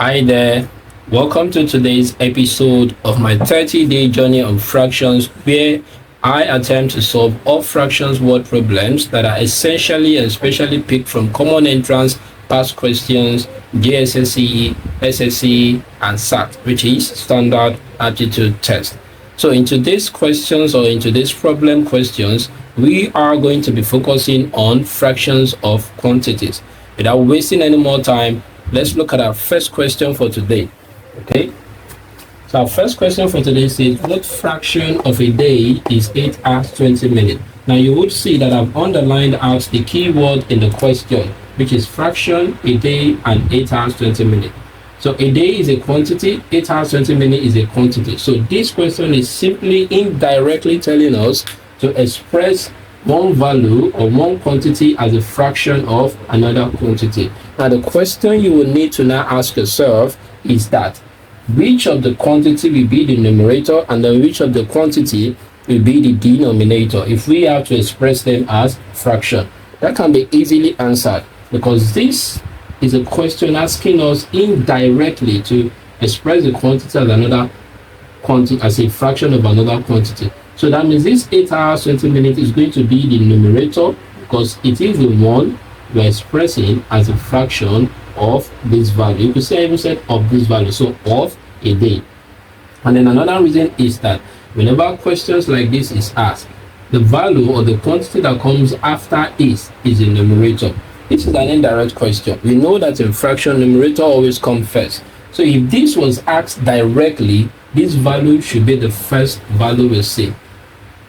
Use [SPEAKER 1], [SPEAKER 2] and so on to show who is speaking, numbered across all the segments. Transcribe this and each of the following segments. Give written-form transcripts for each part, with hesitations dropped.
[SPEAKER 1] Hi there. Welcome to today's episode of my 30-day journey on fractions, where I attempt to solve all fractions word problems that are essentially and specially picked from common entrance past questions, GSSE, SSE, and SAT, which is Standard Aptitude Test. So in today's questions or in today's problem questions, we are going to be focusing on fractions of quantities. Without wasting any more time, let's look at our first question for today. Okay, so our first question for today says, what fraction of a day is 8 hours 20 minutes? Now you would see that I've underlined out the key word in the question, which is fraction, a day, and 8 hours 20 minutes. So a day is a quantity, 8 hours 20 minutes is a quantity. So this question is simply indirectly telling us to express one value or one quantity as a fraction of another quantity. Now the question you will need to now ask yourself is that which of the quantity will be the numerator and then which of the quantity will be the denominator if we have to express them as fraction. That can be easily answered because this is a question asking us indirectly to express the quantity as another quantity as a fraction of another quantity. So that means this 8 hours 20 minutes is going to be the numerator because it is the one we're expressing as a fraction of this value. You could say even said of this value, so of a day. And then another reason is that whenever questions like this is asked, the value or the quantity that comes after is the numerator. This is an indirect question. We know that in fraction, numerator always comes first. So if this was asked directly, this value should be the first value we see.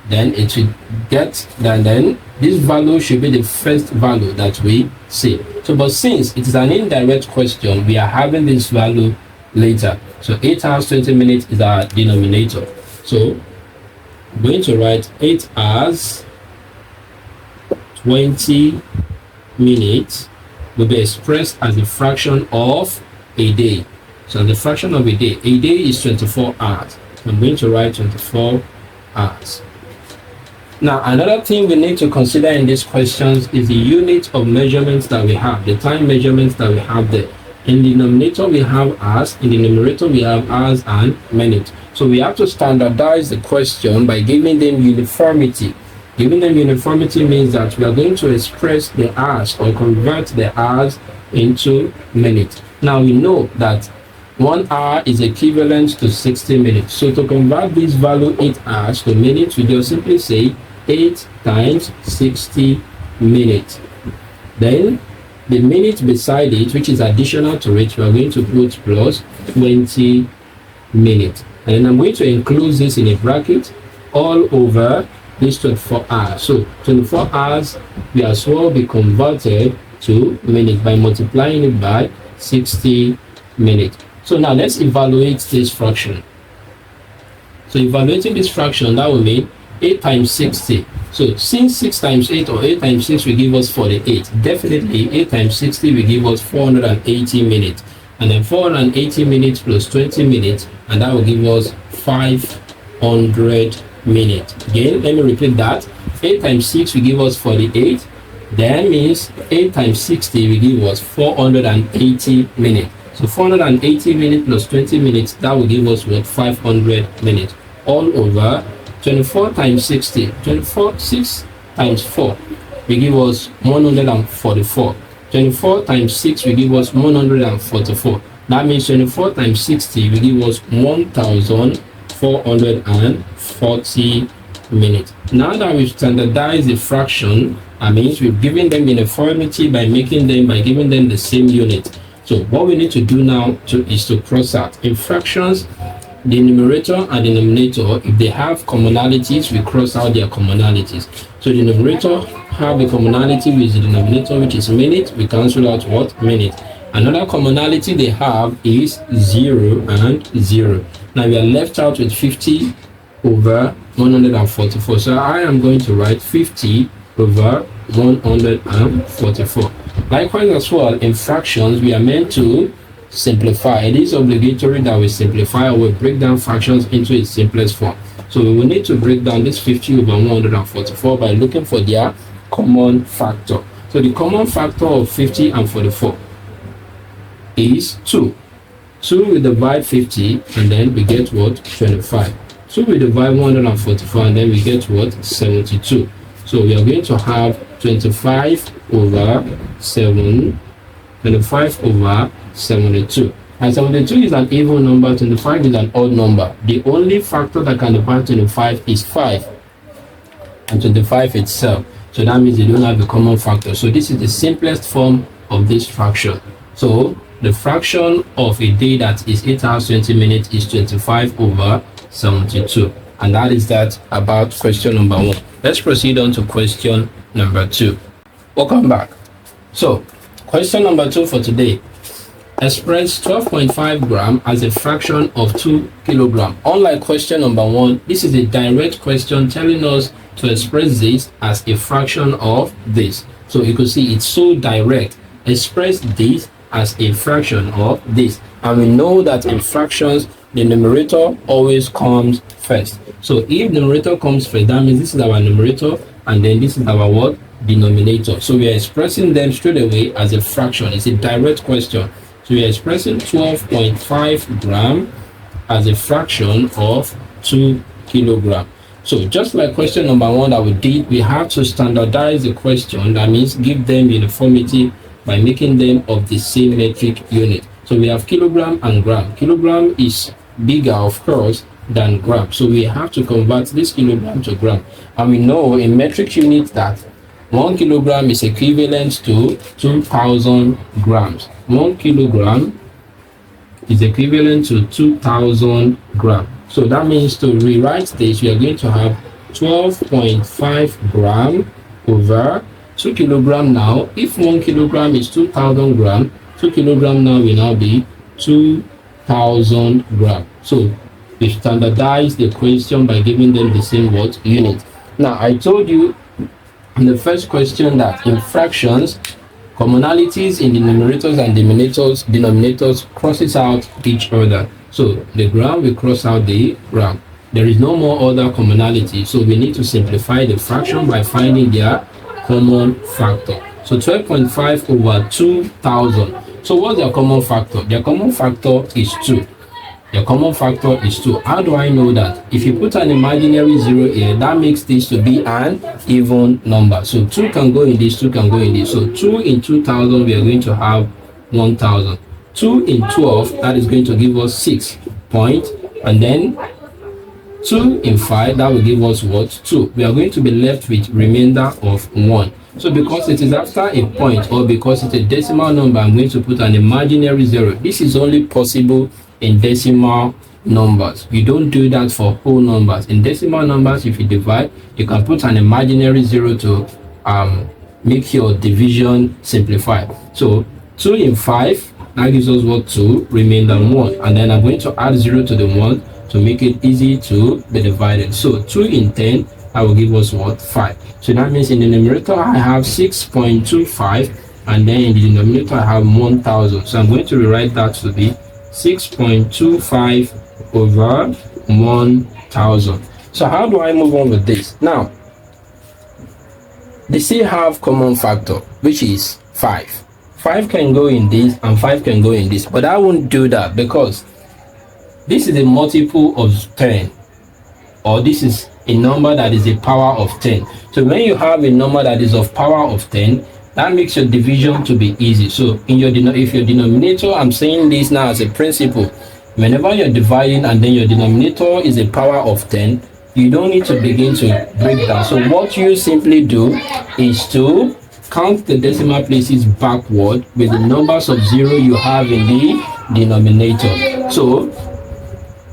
[SPEAKER 1] Then it should get, then this value should be the first value that we see. So, but since it is an indirect question, we are having this value later. So 8 hours 20 minutes is our denominator. So I'm going to write 8 hours 20 minutes will be expressed as a fraction of a day. So the fraction of a day is 24 hours. I'm going to write 24 hours. Now, another thing we need to consider in these questions is the unit of measurements that we have, the time measurements that we have there. In the denominator, we have hours. In the numerator, we have hours and minutes. So we have to standardize the question by giving them uniformity. Giving them uniformity means that we are going to express the hours or convert the hours into minutes. Now, we know that 1 hour is equivalent to 60 minutes. So to convert this value 8 hours to minutes, we just simply say 8 times 60 minutes. Then the minute beside it, which is additional to it, we are going to put plus 20 minutes. And then I'm going to include this in a bracket all over this 24 hours. So 24 hours will as well be converted to minutes by multiplying it by 60 minutes. So now let's evaluate this fraction. So evaluating this fraction, that will mean 8 times 60. So since 6 times 8 or 8 times 6 will give us 48, definitely 8 times 60 will give us 480 minutes. And then 480 minutes plus 20 minutes, and that will give us 500 minutes. Again, let me repeat that. 8 times 6 will give us 48. That means 8 times 60 will give us 480 minutes. So 480 minutes plus 20 minutes, that will give us what? 500 minutes. All over 24 times 60. 6 times 4 will give us 144. 24 times 6 will give us 144. That means 24 times 60 will give us 1,440 minutes. Now that we've standardized the fraction, that means we've given them uniformity by giving them the same unit. So what we need to do now is to cross out. In fractions, the numerator and the denominator, if they have commonalities, we cross out their commonalities. So the numerator have the commonality with the denominator, which is minute. We cancel out what? Minute. Another commonality they have is 0 and 0. Now we are left out with 50 over 144. So I am going to write 50 over 144. Likewise as well, in fractions, we are meant to simplify. It is obligatory that we simplify or we break down fractions into its simplest form. So we will need to break down this 50 over 144 by looking for their common factor. So the common factor of 50 and 44 is 2. 2 we divide 50, and then we get what? 25. 2 we divide 144, and then we get what? 72. So we are going to have 25 over 72. And 72 is an even number, 25 is an odd number. The only factor that can divide 25 is 5, and 25 itself. So that means they don't have a common factor. So this is the simplest form of this fraction. So the fraction of a day that is 8 hours 20 minutes is 25 over 72. And that is that about question number 1. Let's proceed on to question number 2. Welcome back. So question number 2 for today. Express 12.5 gram as a fraction of 2 kilogram. Unlike question number 1, this is a direct question telling us to express this as a fraction of this. So you can see it's so direct. Express this as a fraction of this. And we know that in fractions, the numerator always comes first. So if numerator comes first, that means this is our numerator, and then this is our what? Denominator. So we are expressing them straight away as a fraction. It's a direct question. So we are expressing 12.5 gram as a fraction of 2 kilogram. So just like question number 1 that we did, we have to standardize the question. That means give them uniformity by making them of the same metric unit. So we have kilogram and gram. Kilogram is bigger, of course, than gram. So we have to convert this kilogram to gram. And we know in metric units that 1 kilogram is equivalent to 2,000 grams. 1 kilogram is equivalent to 2,000 grams. So that means to rewrite this, we are going to have 12.5 gram over 2 kilogram now. If 1 kilogram is 2,000 grams, 2 kilogram now will now be 2,000 grams. So we standardize the question by giving them the same what? Unit. Now I told you in the first question that in fractions, commonalities in the numerators and denominators crosses out each other. So the gram will cross out the gram. There is no more other commonality. So we need to simplify the fraction by finding their common factor. So 12.5 over 2,000. So what's their common factor? Their common factor is 2. Your common factor is 2. How do I know that? If you put an imaginary 0 here, that makes this to be an even number. So 2 can go in this, 2 can go in this. So 2 in 2,000, we are going to have 1,000. 2 in 12, that is going to give us 6 point. And then 2 in 5, that will give us what? 2. We are going to be left with remainder of 1. So because it is after a point, or because it's a decimal number, I'm going to put an imaginary 0. This is only possible in decimal numbers. We don't do that for whole numbers. In decimal numbers, if you divide, you can put an imaginary 0 to make your division simplify. So 2 in 5, that gives us what? 2, remainder 1. And then I'm going to add 0 to the 1 to make it easy to be divided. So 2 in 10, that will give us what? 5. So that means in the numerator, I have 6.25, and then in the denominator, I have 1,000. So I'm going to rewrite that to be 6.25 over 1,000. So how do I move on with this? Now, they still have common factor, which is 5. 5 can go in this and 5 can go in this, but I won't do that because this is a multiple of 10, or this is a number that is a power of 10. So when you have a number that is of power of 10, that makes your division to be easy. So in your if your denominator, I'm saying this now as a principle, whenever you're dividing and then your denominator is a power of 10, you don't need to begin to break down. So what you simply do is to count the decimal places backward with the numbers of 0 you have in the denominator. So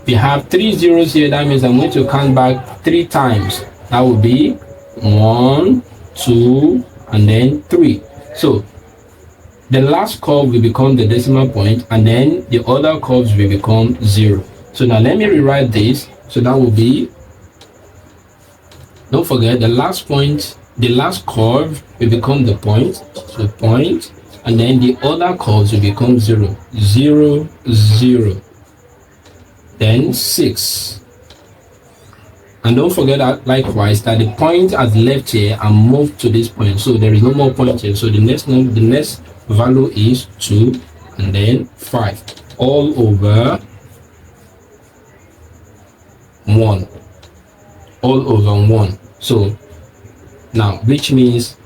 [SPEAKER 1] we have 3 zeros here. That means I'm going to count back 3 times. That would be 1, 2, and then 3. So the last curve will become the decimal point, and then the other curves will become 0. So now let me rewrite this. So that will be, don't forget, the last point, the last curve will become the point. So point, and then the other curves will become 0, 0, 0, then 6. And don't forget that likewise that the point has left here and moved to this point. So there is no more point here. So the next value is 2 and then 5. all over 1. All over 1. So now, which means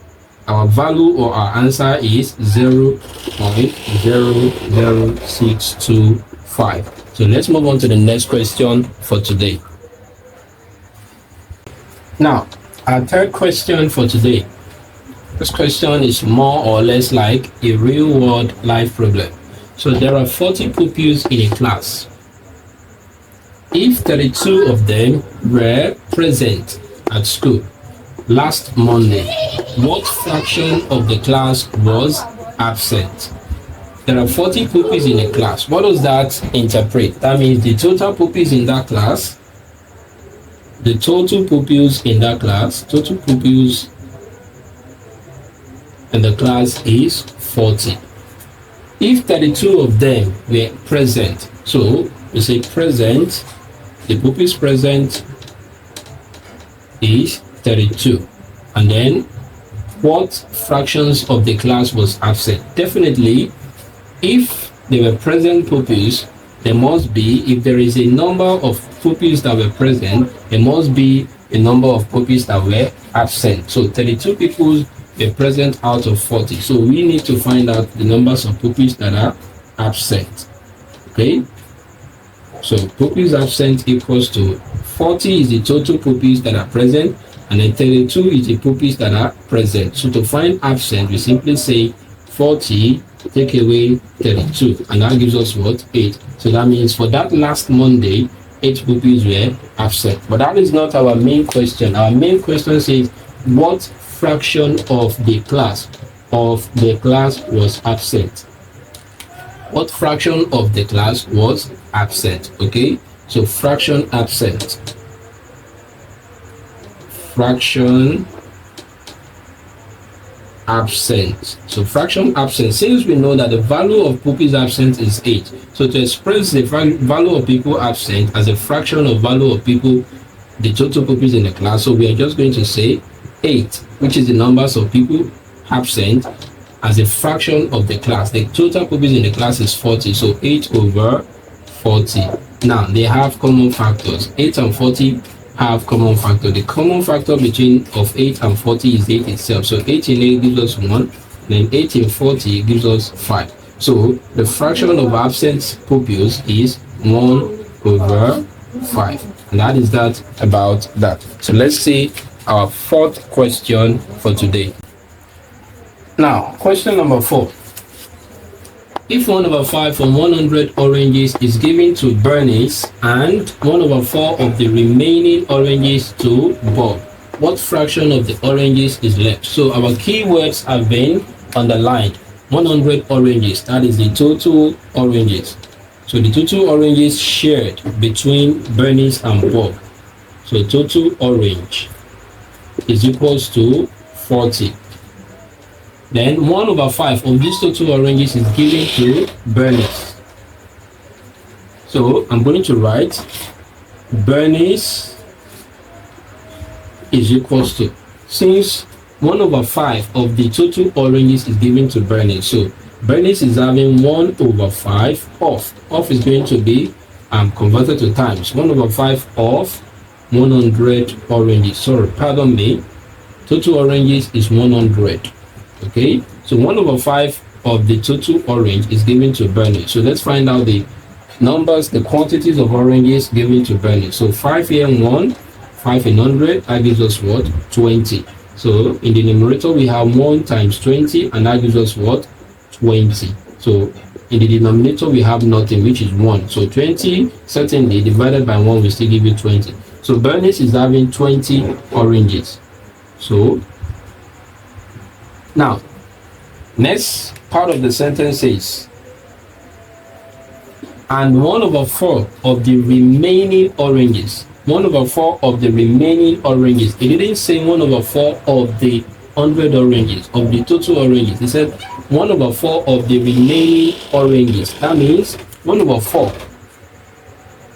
[SPEAKER 1] our value or our answer is 0.00625. So let's move on to the next question for today. Now, our third question for today. This question is more or less like a real-world life problem. So there are 40 pupils in a class. If 32 of them were present at school last Monday, what fraction of the class was absent? There are 40 pupils in a class. What does that interpret? That means the total pupils in that class, the total pupils in that class, total pupils in the class is 40. If 32 of them were present, so we say present, the pupils present is 32. And then what fractions of the class was absent? Definitely, if there were present pupils, there must be, if there is a number of pupils that were present, there must be a number of pupils that were absent. So 32 people were present out of 40. So we need to find out the numbers of pupils that are absent. Okay? So pupils absent equals to 40 is the total pupils that are present, and then 32 is the pupils that are present. So to find absent, we simply say 40 take away 32, and that gives us what? 8. So that means for that last Monday, 8 pupils were absent. But that is not our main question. Our main question says what fraction of the class was absent? What fraction of the class was absent? Okay, so fraction absent. Fraction absent. So fraction absent, since we know that the value of pupils absent is 8, so to express the value of people absent as a fraction of value of people, the total pupils in the class, so we are just going to say 8, which is the numbers of people absent, as a fraction of the class. The total pupils in the class is 40, so 8 over 40. Now they have common factors. 8 and 40 have common factor. The common factor between of 8 and 40 is 8 itself. So 8 in 8 gives us 1, then 8 in 40 gives us 5. So the fraction of absent pupils is 1 over 5. And that is that about that. So let's see our fourth question for today. Now, question number 4. If 1 over 5 from 100 oranges is given to Bernice and 1 over 4 of the remaining oranges to Bob, what fraction of the oranges is left? So our keywords have been underlined. 100 oranges, that is the total oranges. So the total oranges shared between Bernice and Bob. So total orange is equals to 40. Then 1 over 5 of these total oranges is given to Bernice. So I'm going to write Bernice is equals to, since 1 over 5 of the total oranges is given to Bernice, so Bernice is having 1 over 5 off. Off is going to be converted to times. 1 over 5 of 100 oranges. Sorry, pardon me. Total oranges is 100. Okay, so 1 over 5 of the total orange is given to Bernice. So let's find out the numbers, the quantities of oranges given to Bernice. So 5 here and 1, 5 in 100, that gives us what? 20. So in the numerator we have 1 times 20, and that gives us what? 20. So in the denominator we have nothing, which is 1. So 20 certainly divided by 1 will still give you 20. So Bernice is having 20 oranges. So now, next part of the sentence says, and 1 over 4 of the remaining oranges. 1 over 4 of the remaining oranges. It didn't say 1 over 4 of the 100 oranges, of the total oranges. It said 1 over 4 of the remaining oranges. That means 1 over 4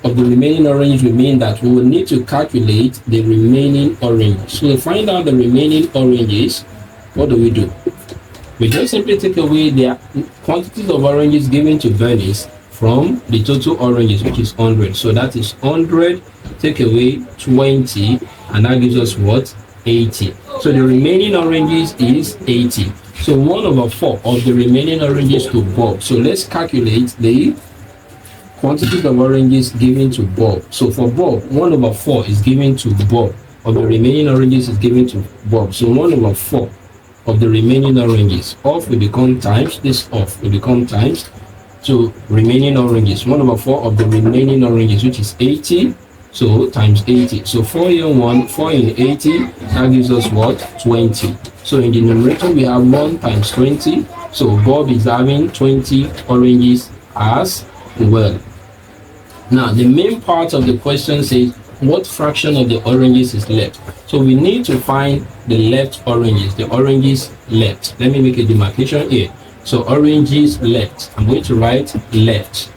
[SPEAKER 1] of the remaining oranges will mean that we will need to calculate the remaining oranges. So to find out the remaining oranges, what do? We just simply take away the quantities of oranges given to Bernice from the total oranges, which is 100. So that is 100 take away 20, and that gives us what? 80. So the remaining oranges is 80. So 1/4 of the remaining oranges to Bob. So let's calculate the quantities of oranges given to Bob. So for Bob, 1/4 is given to Bob. Of the remaining oranges is given to Bob. So 1/4 of the remaining oranges. Off will become times. This off will become times to remaining oranges. 1/4 of the remaining oranges, which is 80. So times 80. So 4 in 1, 4 in 80. That gives us what? 20. So in the numerator, we have 1 times 20. So Bob is having 20 oranges as well. Now, the main part of the question says, what fraction of the oranges is left? So we need to find the left oranges, the oranges left. Let me make a demarcation here. So oranges left. I'm going to write left.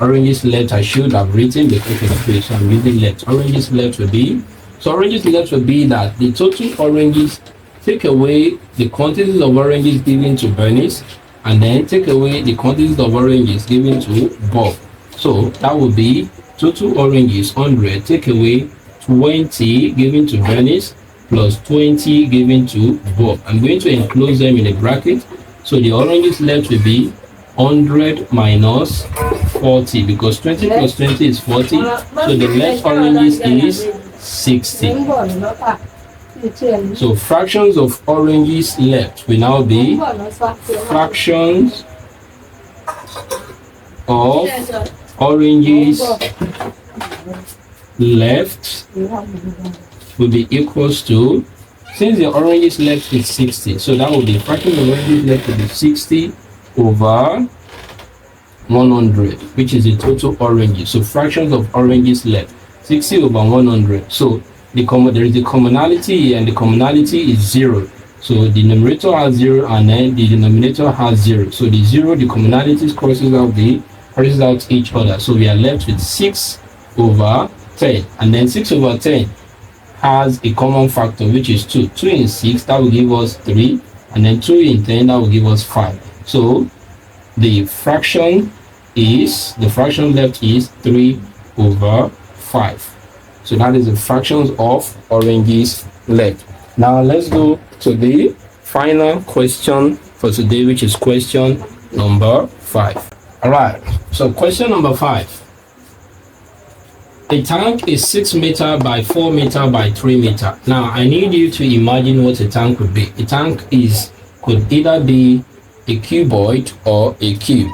[SPEAKER 1] Oranges left, I should have written the okay, so I'm using left. Oranges left will be, so oranges left will be that the total oranges, take away the quantities of oranges given to Bernice, and then take away the quantities of oranges given to Bob. So that would be total oranges 100, take away 20 given to Bernice plus 20 given to Bob. I'm going to enclose them in a bracket. So the oranges left will be 100 minus 40, because 20 plus 20 is 40. So the left oranges is 60. So fractions of oranges left will now be fractions of oranges left will be equals to, since the oranges left is 60, so that will be fraction of oranges left will be 60 over 100, which is the total oranges. So fractions of oranges left, 60 over 100. So there is the commonality here, and the commonality is 0. So the numerator has 0, and then the denominator has 0. So the 0, the commonalities crosses out each other. So we are left with 6 over 10, and then 6 over 10 has a common factor, which is 2. 2 in 6, that will give us 3, and then 2 in 10, that will give us 5. So the fraction left is 3 over 5. So that is the fractions of oranges left. Now let's go to the final question for today, which is question number 5. All right, so question number 5. A tank is 6 meter by 4 meter by 3 meter. Now I need you to imagine what a tank could be. A tank could either be a cuboid or a cube.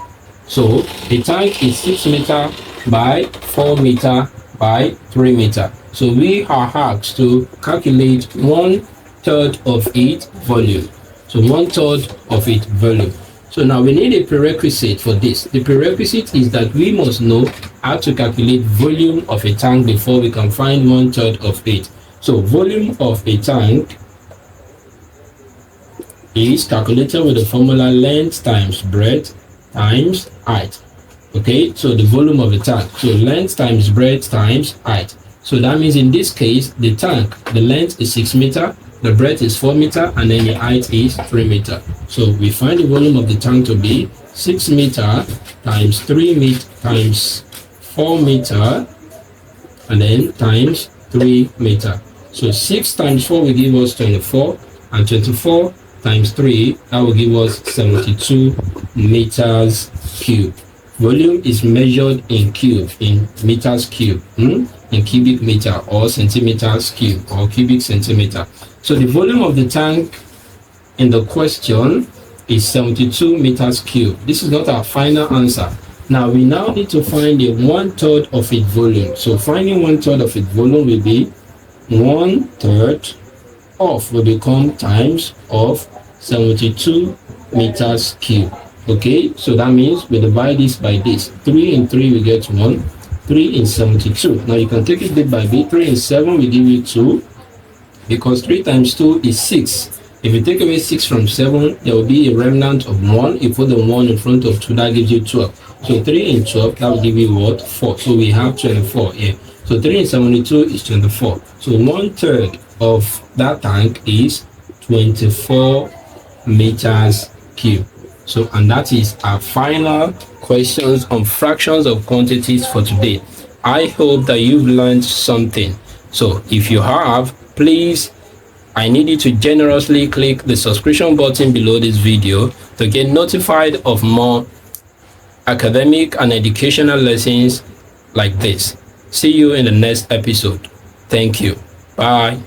[SPEAKER 1] So a tank is 6 meter by 4 meter by 3 meter. So we are asked to calculate 1/3 of its volume. So 1/3 of its volume. So now we need a prerequisite for this. The prerequisite is that we must know how to calculate volume of a tank before we can find 1/3 of it. So volume of a tank is calculated with the formula length times breadth times height. Okay, so the volume of the tank. So length times breadth times height. So that means in this case, the tank, the length is 6 meter, the breadth is 4 meter, and then the height is 3 meter. So we find the volume of the tank to be 6 meter times 3 meter times 4 meter, and then times 3 meter. So 6 times 4 will give us 24, and 24 times 3, that will give us 72 meters cube. Volume is measured in cube, in meters cube, in cubic meter or centimeters cube or cubic centimeter. So the volume of the tank in the question is 72 meters cube. This is not our final answer. Now we now need to find the 1/3 of its volume. So finding 1/3 of its volume will be 1/3 of will become times of 72 meters cube. Okay, so that means we divide this by this. 3 in 3 we get 1. 3 in 72. Now you can take it bit by bit. 3 in 7 will give you 2, because 3 times 2 is 6. If you take away 6 from 7, there will be a remnant of 1. You put the 1 in front of 2, that gives you 12. So 3 in 12, that will give you what? 4. So we have 24 here. So 3 in 72 is 24. So 1/3 of that tank is 24 meters cube. So, and that is our final questions on fractions of quantities for today. I hope that you've learned something. So if you have, please, I need you to generously click the subscription button below this video to get notified of more academic and educational lessons like this. See you in the next episode. Thank you. Bye.